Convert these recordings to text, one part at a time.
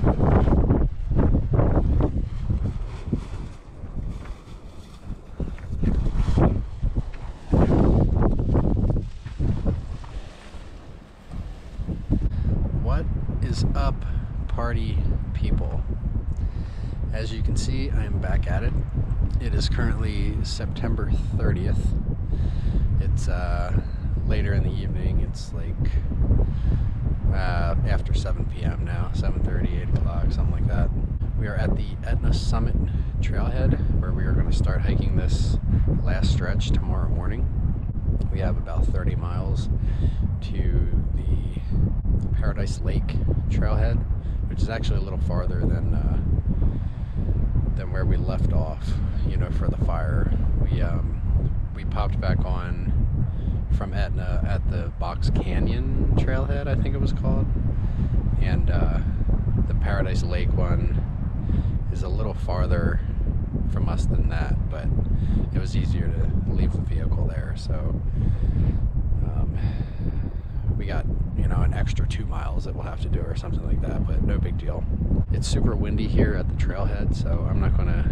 What is up, party people? As you can see, I am back at it. It is currently September 30th. It's later in the evening. It's like after 7 p.m. now, 7:30, 8 o'clock, something like that. We are at the Etna Summit trailhead where we are going to start hiking this last stretch tomorrow morning. We have about 30 miles to the Paradise Lake trailhead, which is actually a little farther than where we left off, you know, for the fire. We popped back on from Etna at the Box Canyon trailhead, I think it was called, and the Paradise Lake one is a little farther from us than that, but it was easier to leave the vehicle there, so we got, you know, an extra 2 miles that we'll have to do or something like that, but no big deal. It's super windy here at the trailhead, so I'm not going to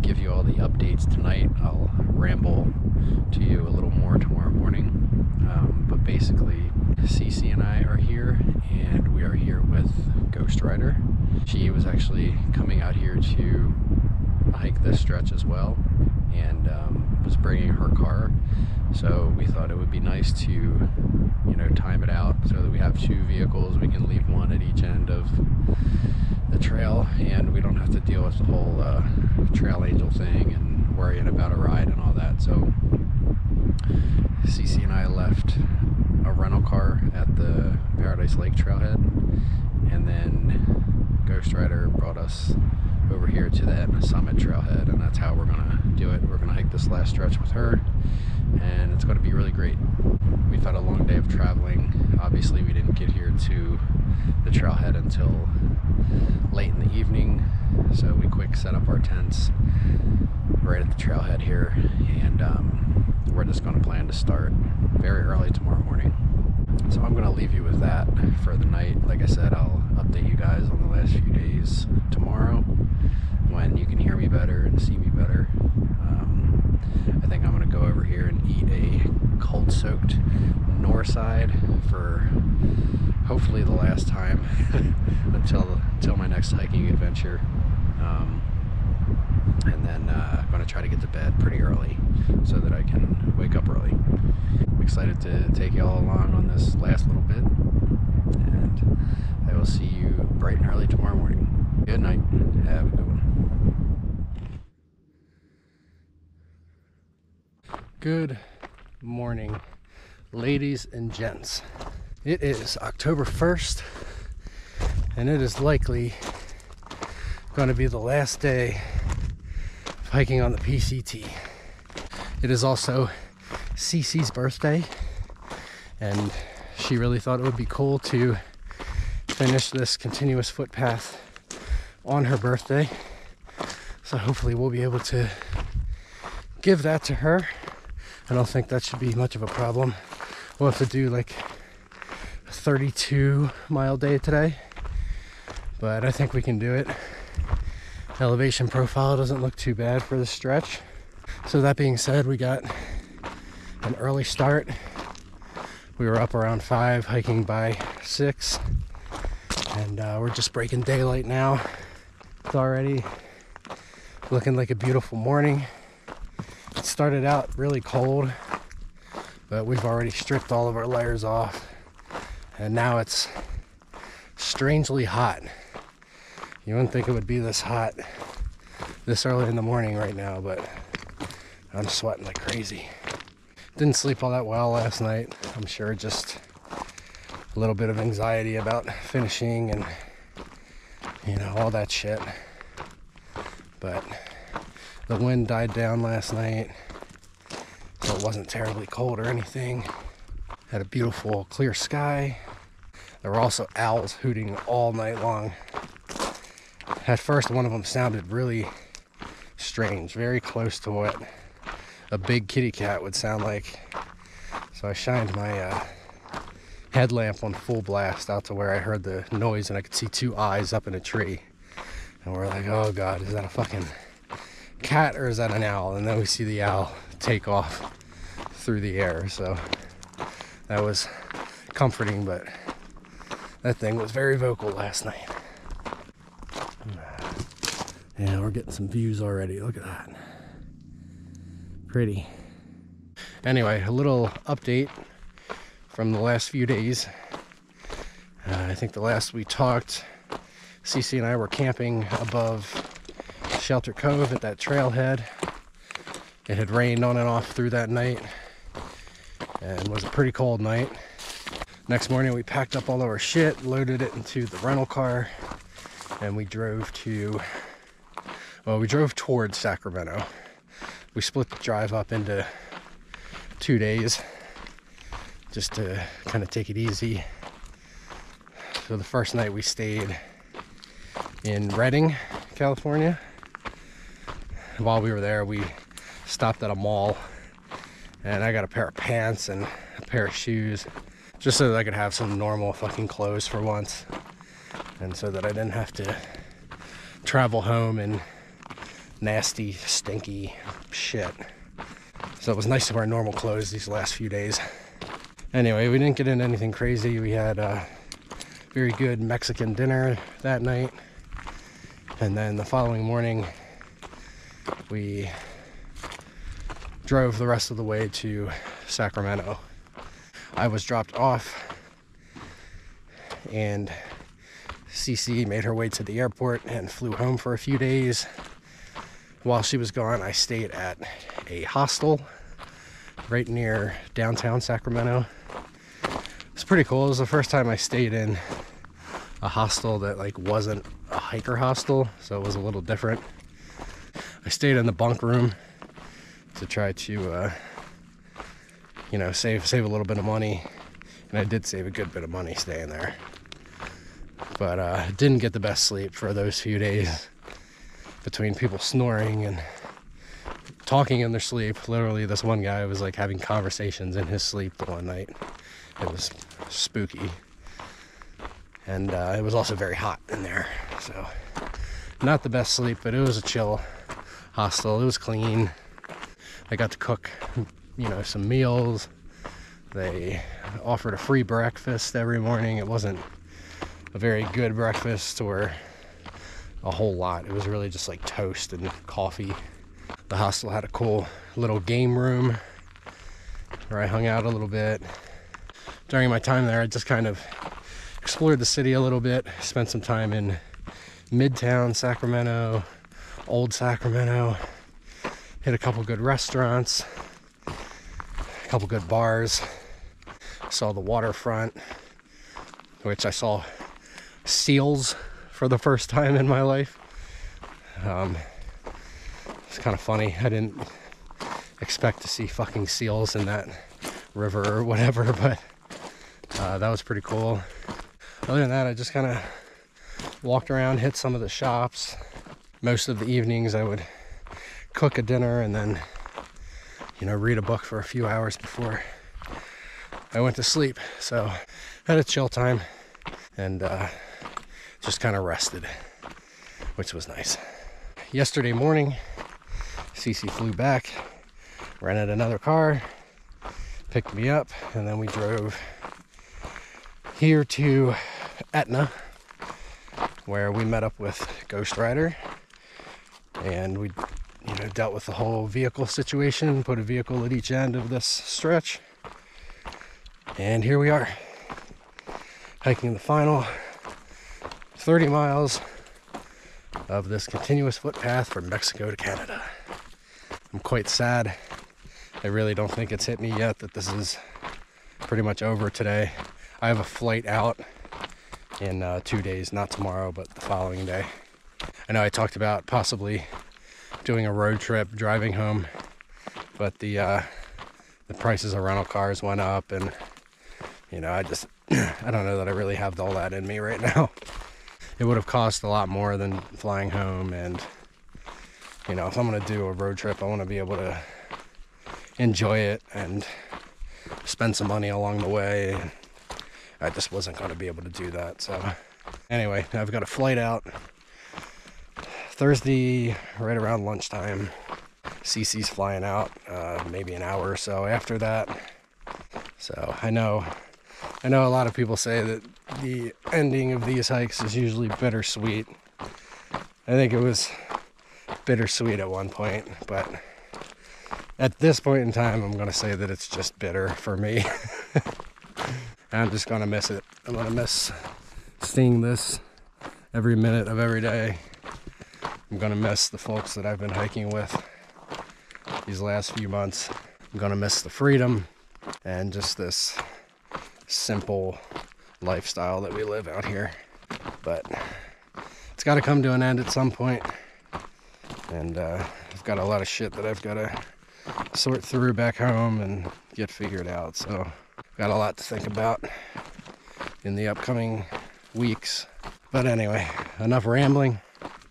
give you all the updates tonight. I'll ramble to you a little more tomorrow morning. But basically, Cece and I are here, and we are here with Ghost Rider. She was actually coming out here to hike this stretch as well, and was bringing her car. So we thought it would be nice to, you know, time it out so that we have 2 vehicles. We can leave one at each end of the trail, and we don't have to deal with the whole trail angel thing and worrying about a ride and all that. So Cece and I left a rental car at the Paradise Lake trailhead, and then Ghost Rider brought us over here to the Etna Summit trailhead, and that's how we're gonna do it. We're gonna hike this last stretch with her, and it's gonna be really great. We've had a long day of traveling. Obviously, we didn't get here to the trailhead until late in the evening, so we quick set up our tents right at the trailhead here, and we're just going to plan to start very early tomorrow morning. So I'm going to leave you with that for the night. Like I said, I'll update you guys on the last few days tomorrow when you can hear me better and see me better. I think I'm going to go over here and eat a cold-soaked Northside for hopefully the last time until my next hiking adventure. And then I'm going to try to get to bed pretty early so that I can wake up early. I'm excited to take you all along on this last little bit, and I will see you bright and early tomorrow morning. Good night. Have a good one. Good morning, ladies and gents. It is October 1st, and it is likely going to be the last day of hiking on the PCT. It is also Cece's birthday, and she really thought it would be cool to finish this continuous footpath on her birthday. So hopefully we'll be able to give that to her. I don't think that should be much of a problem. We'll have to do like a 32-mile day today, but I think we can do it. Elevation profile doesn't look too bad for this stretch. So that being said, we got an early start. We were up around 5, hiking by 6, and we're just breaking daylight now. It's already looking like a beautiful morning. It started out really cold, but we've already stripped all of our layers off, and now it's strangely hot. You wouldn't think it would be this hot this early in the morning right now, but I'm sweating like crazy. Didn't sleep all that well last night. I'm sure just a little bit of anxiety about finishing and, you know, all that shit. But the wind died down last night, so it wasn't terribly cold or anything. Had a beautiful clear sky. There were also owls hooting all night long. At first, one of them sounded really strange, very close to what a big kitty cat would sound like. So I shined my headlamp on full blast out to where I heard the noise and I could see two eyes up in a tree. And we're like, oh God, is that a fucking cat or is that an owl? And then we see the owl take off through the air. So that was comforting, but that thing was very vocal last night. Yeah, we're getting some views already. Look at that. Pretty. Anyway, a little update from the last few days. I think the last we talked, Cece and I were camping above Shelter Cove at that trailhead. It had rained on and off through that night and was a pretty cold night. Next morning we packed up all of our shit, loaded it into the rental car, and we drove towards Sacramento. We split the drive up into 2 days just to kind of take it easy. So the first night we stayed in Redding, California. While we were there, we stopped at a mall and I got a pair of pants and a pair of shoes just so that I could have some normal fucking clothes for once, and so that I didn't have to travel home in nasty, stinky shit. So it was nice to wear normal clothes these last few days. Anyway, we didn't get into anything crazy. We had a very good Mexican dinner that night, and then the following morning we drove the rest of the way to Sacramento. I was dropped off and Cece made her way to the airport and flew home for a few days. While she was gone, I stayed at a hostel right near downtown Sacramento. It's pretty cool. It was the first time I stayed in a hostel that wasn't a hiker hostel, so it was a little different. I stayed in the bunk room to try to save a little bit of money, and I did save a good bit of money staying there, but didn't get the best sleep for those few days between people snoring and talking in their sleep. Literally, this one guy was having conversations in his sleep the one night. It was spooky, and it was also very hot in there, so not the best sleep, but it was a chill hostel. It was clean. I got to cook some meals. They offered a free breakfast every morning. It wasn't a very good breakfast or a whole lot. It was really just toast and coffee. The hostel had a cool little game room where I hung out a little bit. During my time there, I just kind of explored the city a little bit, spent some time in Midtown Sacramento, Old Sacramento, hit a couple good restaurants, a couple good bars, saw the waterfront, which I saw seals for the first time in my life. It's kind of funny. I didn't expect to see fucking seals in that river or whatever, but that was pretty cool. Other than that, I just kind of walked around, hit some of the shops. Most of the evenings I would cook a dinner and then read a book for a few hours before I went to sleep. So I had a chill time and just kind of rested, which was nice. Yesterday morning, Cece flew back, rented another car, picked me up, and then we drove here to Etna, where we met up with Ghost Rider, and we dealt with the whole vehicle situation, put a vehicle at each end of this stretch, and here we are, hiking the final 30 miles of this continuous footpath from Mexico to Canada. I'm quite sad. I really don't think it's hit me yet that this is pretty much over today. I have a flight out in 2 days, not tomorrow, but the following day. I know I talked about possibly doing a road trip, driving home, but the prices of rental cars went up, and I don't know that I really have all that in me right now. It would have cost a lot more than flying home, and if I'm going to do a road trip, I want to be able to enjoy it and spend some money along the way. I just wasn't going to be able to do that. So anyway, I've got a flight out Thursday right around lunchtime. Cece's flying out maybe an hour or so after that. So I know a lot of people say that the ending of these hikes is usually bittersweet. I think it was bittersweet at one point, but at this point in time, I'm going to say that it's just bitter for me. I'm just going to miss it. I'm going to miss seeing this every minute of every day. I'm going to miss the folks that I've been hiking with these last few months. I'm going to miss the freedom and just this simple lifestyle that we live out here. But it's got to come to an end at some point. And I've got a lot of shit that I've got to sort through back home and get figured out. So got a lot to think about in the upcoming weeks. But anyway, enough rambling.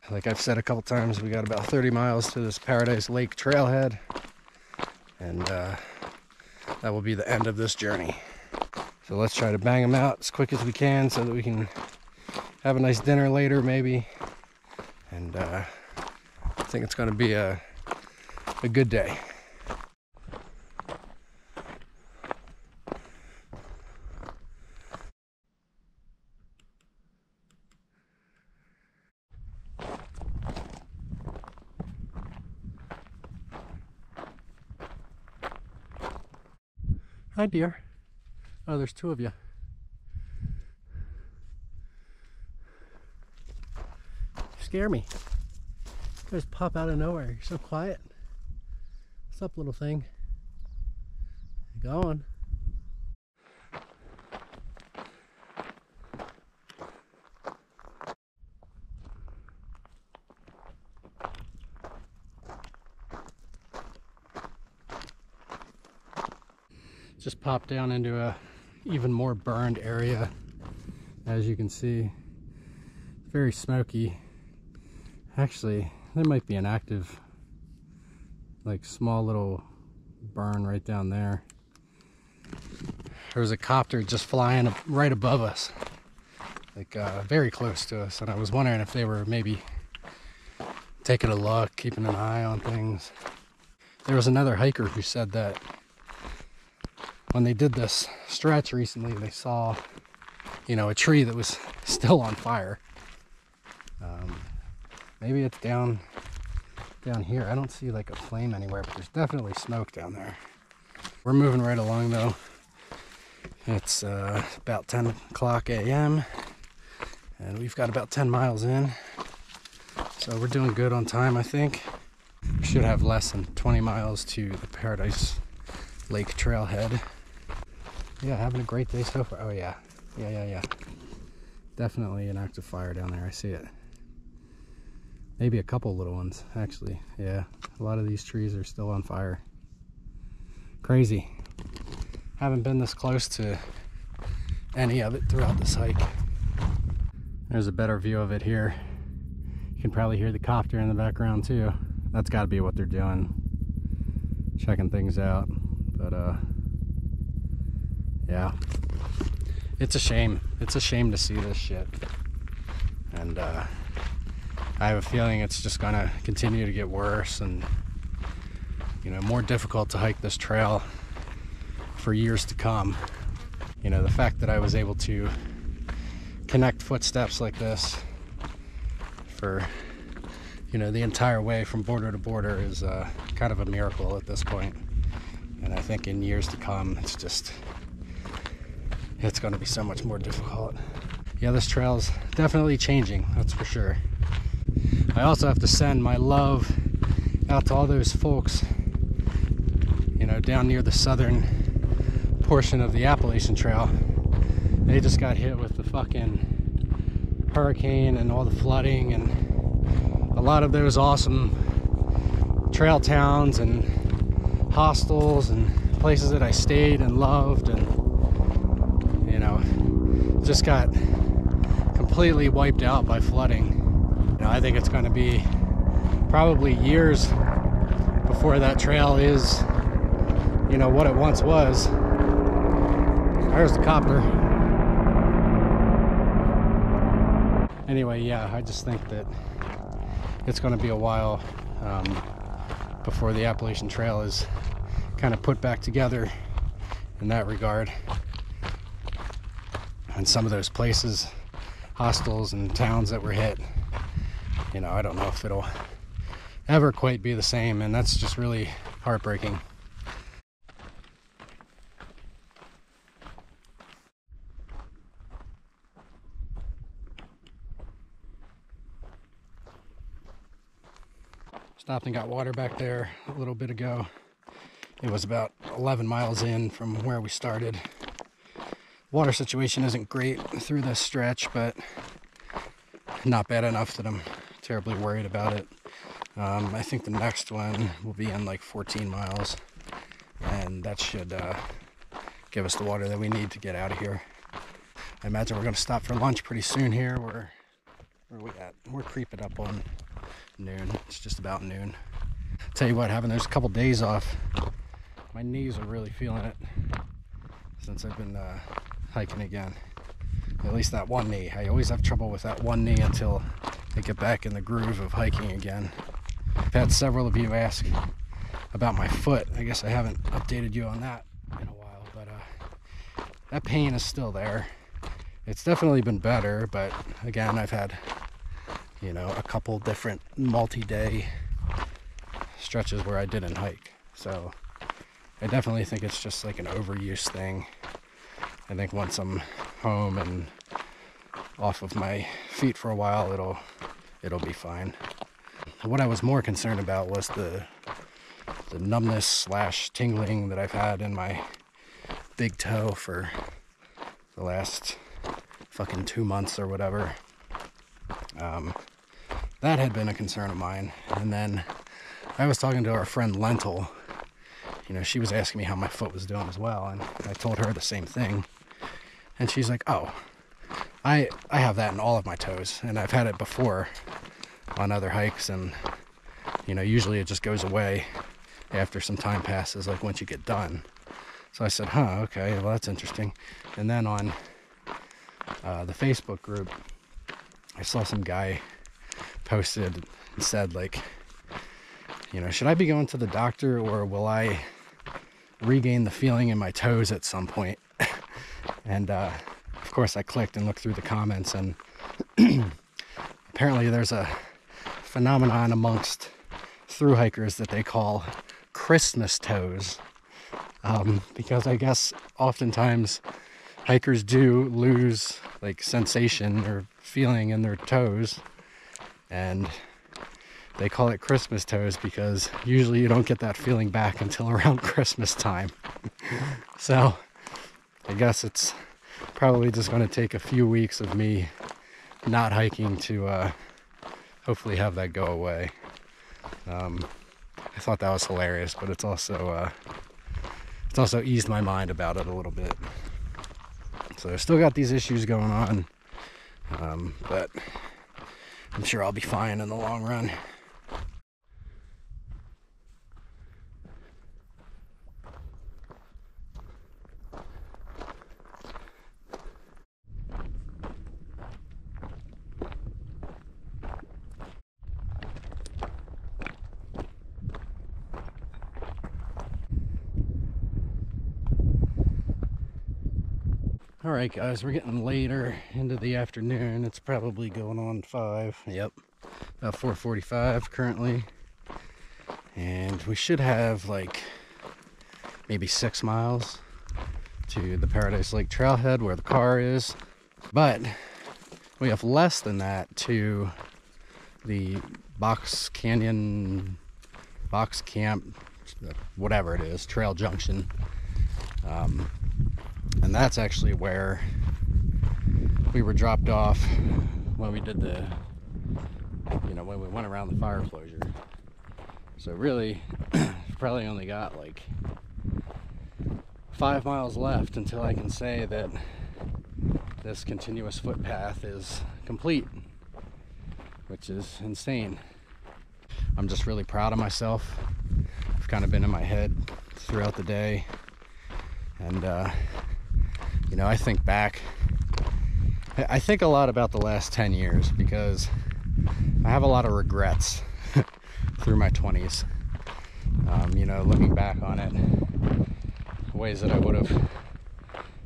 Like I've said a couple times, we got about 30 miles to this Paradise Lake trailhead, and that will be the end of this journey. So let's try to bang them out as quick as we can so that we can have a nice dinner later maybe. And I think it's going to be a good day. Hi, dear. Oh, there's two of you. You scare me. You guys pop out of nowhere. You're so quiet. What's up, little thing? You going? Just popped down into a even more burned area, as you can see. Very smoky. Actually, there might be an active, like, small little burn right down there. There was a copter just flying right above us, like very close to us, and I was wondering if they were maybe taking a look, keeping an eye on things. There was another hiker who said that when they did this stretch recently, they saw, you know, a tree that was still on fire. Maybe it's down here. I don't see like a flame anywhere, but there's definitely smoke down there. We're moving right along though. It's about 10 o'clock a.m. and we've got about 10 miles in. So we're doing good on time, I think. We should have less than 20 miles to the Paradise Lake trailhead. Yeah, having a great day so far. Oh yeah. Yeah. Definitely an active fire down there. I see it. Maybe a couple little ones, actually. Yeah, a lot of these trees are still on fire. Crazy. Haven't been this close to any of it throughout this hike. There's a better view of it here. You can probably hear the copter in the background too. That's got to be what they're doing. Checking things out. But yeah, it's a shame. It's a shame to see this shit. And I have a feeling it's just gonna continue to get worse and, you know, more difficult to hike this trail for years to come. You know, the fact that I was able to connect footsteps like this for, you know, the entire way from border to border is kind of a miracle at this point. And I think in years to come, it's going to be so much more difficult. Yeah, this trail's definitely changing, that's for sure. I also have to send my love out to all those folks, you know, down near the southern portion of the Appalachian Trail. They just got hit with the fucking hurricane and all the flooding, and a lot of those awesome trail towns and hostels and places that I stayed and loved, and, you know, just got completely wiped out by flooding. You know, I think it's going to be probably years before that trail is, you know, what it once was. There's the copter. Anyway, yeah, I just think that it's going to be a while before the Appalachian Trail is kind of put back together in that regard. And some of those places, hostels and towns that were hit, you know, I don't know if it'll ever quite be the same, and that's just really heartbreaking. Stopped and got water back there a little bit ago. It was about 11 miles in from where we started. Water situation isn't great through this stretch, but not bad enough that I'm terribly worried about it. I think the next one will be in like 14 miles, and that should give us the water that we need to get out of here. I imagine we're going to stop for lunch pretty soon here. Where are we at? We're creeping up on noon. It's just about noon. Tell you what, having those couple days off, my knees are really feeling it since I've been hiking again. At least that one knee. I always have trouble with that one knee until I get back in the groove of hiking again. I've had several of you ask about my foot. I guess I haven't updated you on that in a while, but that pain is still there. It's definitely been better, but again, I've had, you know, a couple different multi-day stretches where I didn't hike. So I definitely think it's just like an overuse thing. I think once I'm home and off of my feet for a while, it'll be fine. What I was more concerned about was the numbness slash tingling that I've had in my big toe for the last fucking 2 months or whatever. That had been a concern of mine. And then I was talking to our friend Lentil. You know, she was asking me how my foot was doing as well, and I told her the same thing. And she's like, oh, I have that in all of my toes, and I've had it before on other hikes, and, you know, usually it just goes away after some time passes, like once you get done. So I said, huh, okay, well, that's interesting. And then on the Facebook group, I saw some guy posted and said, like, you know, should I be going to the doctor, or will I regain the feeling in my toes at some point? And of course I clicked and looked through the comments, and apparently there's a phenomenon amongst thru hikers that they call Christmas toes, because I guess oftentimes hikers do lose like sensation or feeling in their toes, and they call it Christmas toes because usually you don't get that feeling back until around Christmas time. So I guess it's probably just going to take a few weeks of me not hiking to hopefully have that go away. I thought that was hilarious, but it's also eased my mind about it a little bit. So I've still got these issues going on, but I'm sure I'll be fine in the long run. All right, guys, we're getting later into the afternoon. It's probably going on 5. Yep, about 4:45 currently. And we should have like maybe 6 miles to the Paradise Lake trailhead where the car is. But we have less than that to the Box Canyon, Box Camp, whatever it is, Trail Junction. And that's actually where we were dropped off when we did the, you know, when we went around the fire closure. So really, probably only got like 5 miles left until I can say that this continuous footpath is complete, which is insane. I'm just really proud of myself. I've kind of been in my head throughout the day, and you know, I think back I think a lot about the last 10 years because I have a lot of regrets through my 20s. You know, looking back on it, ways that I would have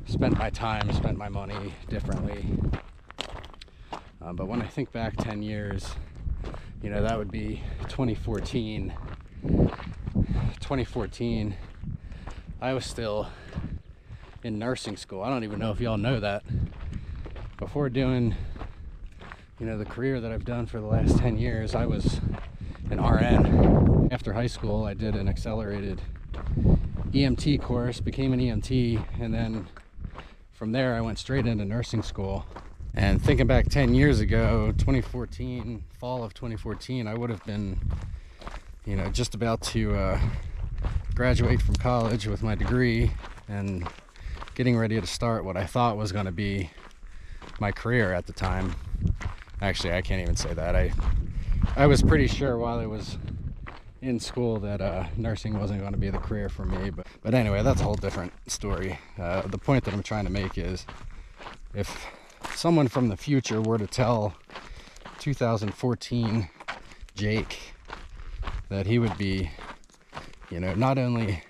spent my time, spent my money differently. But when I think back 10 years, you know, that would be 2014. 2014, I was still in nursing school. I don't even know if y'all know that. Before doing, you know, the career that I've done for the last 10 years, I was an RN. After high school, I did an accelerated EMT course, became an EMT, and then from there I went straight into nursing school. And thinking back 10 years ago, 2014, fall of 2014, I would have been, you know, just about to graduate from college with my degree and getting ready to start what I thought was going to be my career at the time. Actually, I can't even say that. I was pretty sure while I was in school that nursing wasn't going to be the career for me. But anyway, that's a whole different story. The point that I'm trying to make is, if someone from the future were to tell 2014 Jake that he would be, you know, not only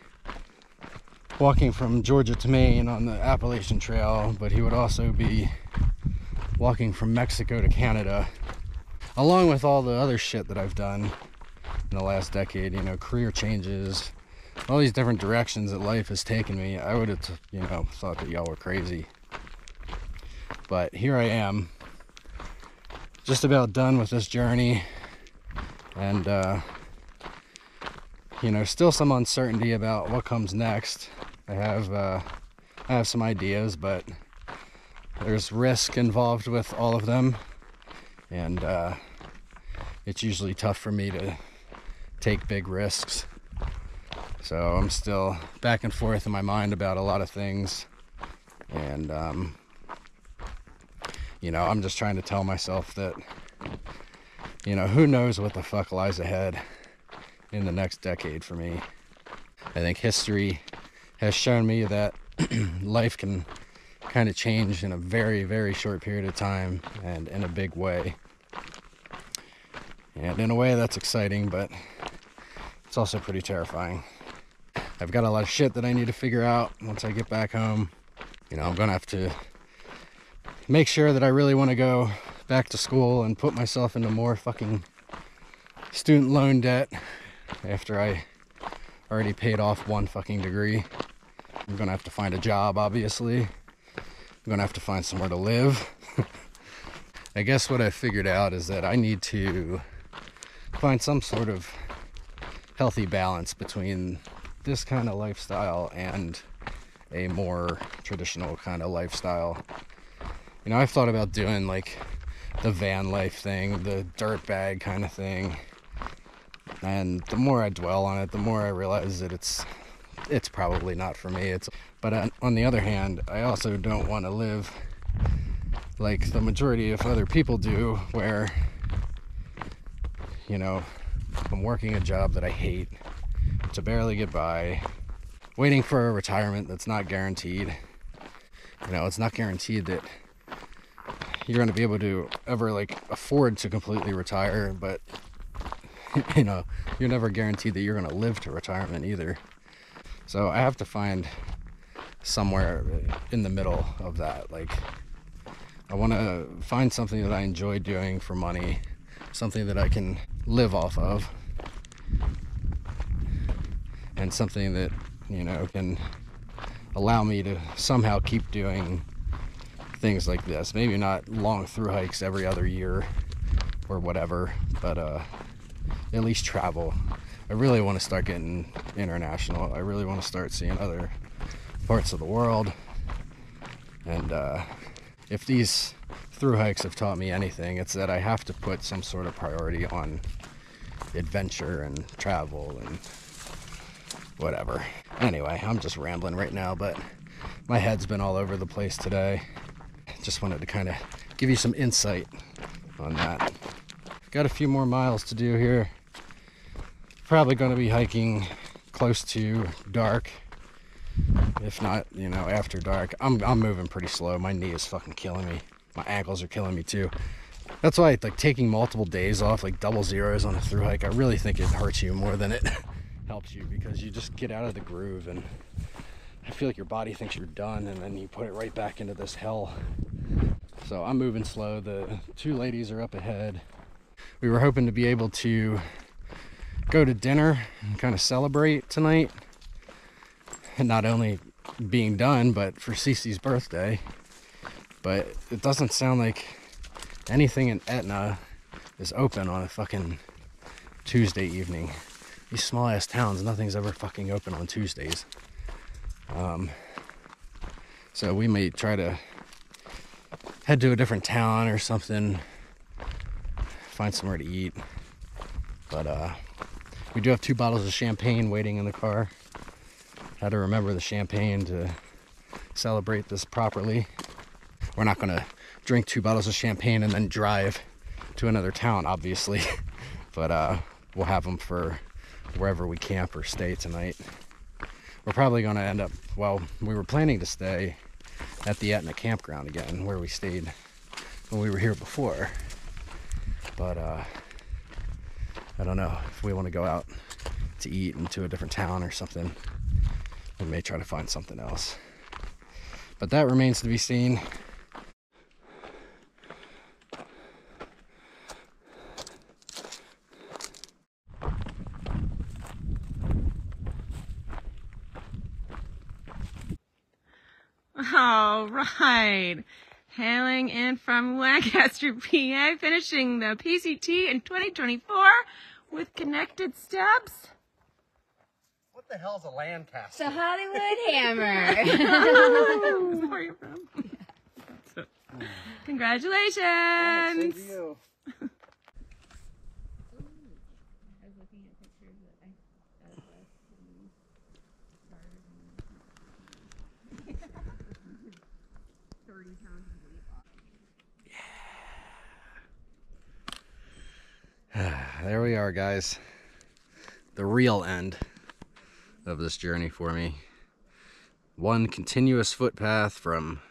walking from Georgia to Maine on the Appalachian Trail, but he would also be walking from Mexico to Canada, along with all the other shit that I've done in the last decade, you know, career changes, all these different directions that life has taken me, I would have, you know, thought that y'all were crazy. But here I am, just about done with this journey, and you know, still some uncertainty about what comes next. I have some ideas, but there's risk involved with all of them, and it's usually tough for me to take big risks. So I'm still back and forth in my mind about a lot of things, and you know, I'm just trying to tell myself that, you know, who knows what the fuck lies ahead in the next decade for me. I think history has shown me that life can kind of change in a very, very short period of time, and in a big way. And in a way that's exciting, but it's also pretty terrifying. I've got a lot of shit that I need to figure out once I get back home. You know, I'm gonna have to make sure that I really want to go back to school and put myself into more fucking student loan debt after I already paid off one fucking degree. I'm gonna have to find a job, obviously. I'm gonna have to find somewhere to live. I guess what I figured out is that I need to find some sort of healthy balance between this kind of lifestyle and a more traditional kind of lifestyle. You know, I've thought about doing like the van life thing, the dirt bag kind of thing. And the more I dwell on it, the more I realize that it's probably not for me. But on the other hand, I also don't want to live like the majority of other people do, where, you know, I'm working a job that I hate to barely get by, waiting for a retirement that's not guaranteed. You know, it's not guaranteed that you're going to be able to ever like afford to completely retire, but you know, you're never guaranteed that you're going to live to retirement either. So I have to find somewhere in the middle of that. Like, I want to find something that I enjoy doing for money, something that I can live off of, and something that, you know, can allow me to somehow keep doing things like this. Maybe not long through hikes every other year or whatever, but at least travel. I really want to start getting international. I really want to start seeing other parts of the world. And if these through hikes have taught me anything, it's that I have to put some sort of priority on adventure and travel and whatever. Anyway, I'm just rambling right now, but my head's been all over the place today. Just wanted to kind of give you some insight on that. Got a few more miles to do here. Probably going to be hiking close to dark, if not, you know, after dark. I'm moving pretty slow. My knee is fucking killing me. My ankles are killing me too. That's why like taking multiple days off, like double zeros on a through hike, I really think it hurts you more than it helps you, because you just get out of the groove and I feel like your body thinks you're done and then you put it right back into this hell. So I'm moving slow. The two ladies are up ahead. We were hoping to be able to go to dinner and kind of celebrate tonight, and not only being done, but for Cece's birthday. But it doesn't sound like anything in Etna is open on a fucking Tuesday evening. These small ass towns, nothing's ever fucking open on Tuesdays. So we may try to head to a different town or something, find somewhere to eat. But we do have 2 bottles of champagne waiting in the car. Had to remember the champagne to celebrate this properly. We're not gonna drink 2 bottles of champagne and then drive to another town, obviously. But we'll have them for wherever we camp or stay tonight. We're probably gonna end up, well, we were planning to stay at the Etna campground again, where we stayed when we were here before. But I don't know if we want to go out to eat into a different town or something. We may try to find something else, but that remains to be seen. All right, hailing in from Lancaster, PA, finishing the PCT in 2024 with connected steps. What the hell's a Lancaster? The Hollywood Hammer. Is that where you're from? Yeah. Congratulations. Oh, same to you. There we are, guys. The real end of this journey for me. One continuous footpath from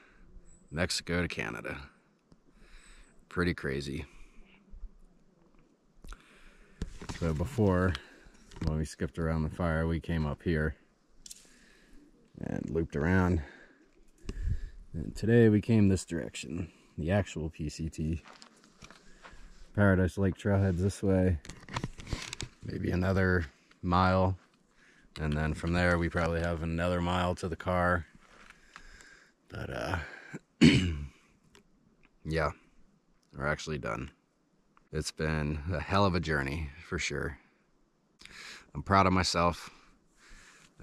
Mexico to Canada. Pretty crazy. So before, when we skipped around the fire, we came up here and looped around. And today we came this direction, the actual PCT. Paradise Lake trailheads this way, maybe another mile, and then from there we probably have another mile to the car. But yeah, we're actually done. It's been a hell of a journey for sure. I'm proud of myself.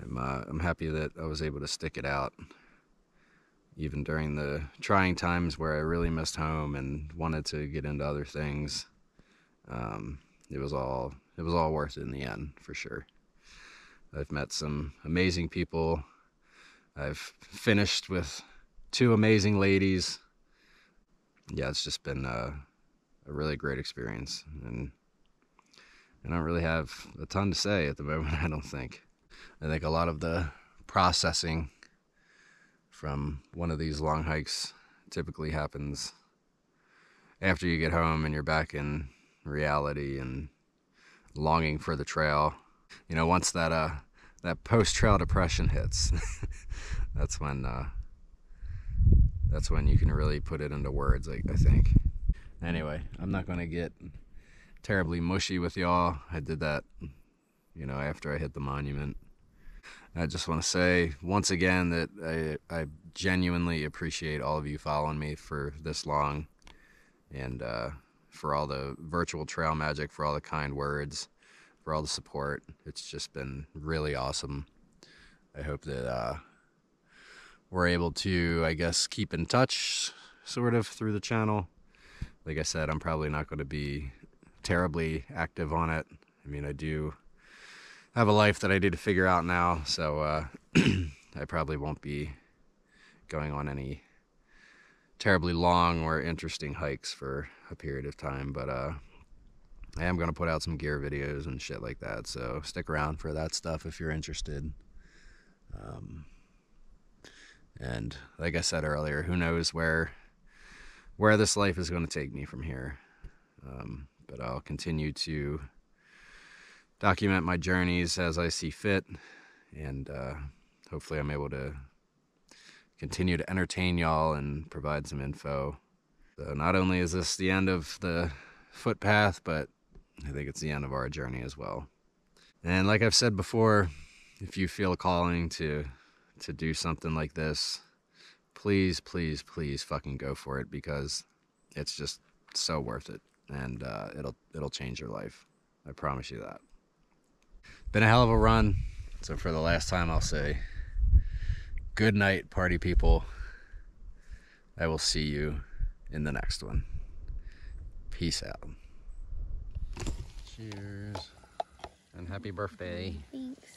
I'm happy that I was able to stick it out, even during the trying times where I really missed home and wanted to get into other things. It was all worth it in the end, for sure. I've met some amazing people. I've finished with 2 amazing ladies. Yeah, it's just been a really great experience, and I don't really have a ton to say at the moment. I don't think. I think a lot of the processing from one of these long hikes typically happens after you get home and you're back in reality and longing for the trail. You know, once that post-trail depression hits, that's when you can really put it into words, I think. Anyway, I'm not going to get terribly mushy with y'all. I did that, you know, after I hit the monument. I just want to say once again that I genuinely appreciate all of you following me for this long, and for all the virtual trail magic, for all the kind words, for all the support. It's just been really awesome. I hope that we're able to, I guess, keep in touch sort of through the channel. Like I said, I'm probably not going to be terribly active on it. I mean, I do have a life that I need to figure out now, so I probably won't be going on any terribly long or interesting hikes for a period of time, but I am going to put out some gear videos and shit like that, so stick around for that stuff if you're interested. And like I said earlier, who knows where where this life is going to take me from here. But I'll continue to document my journeys as I see fit, and hopefully I'm able to continue to entertain y'all and provide some info. So not only is this the end of the footpath, but I think it's the end of our journey as well. And like I've said before, if you feel a calling to do something like this, please, please, please fucking go for it, because it's just so worth it, and it'll change your life. I promise you that. Been a hell of a run, so for the last time I'll say, good night, party people. I will see you in the next one. Peace out. Cheers. And happy birthday. Thanks.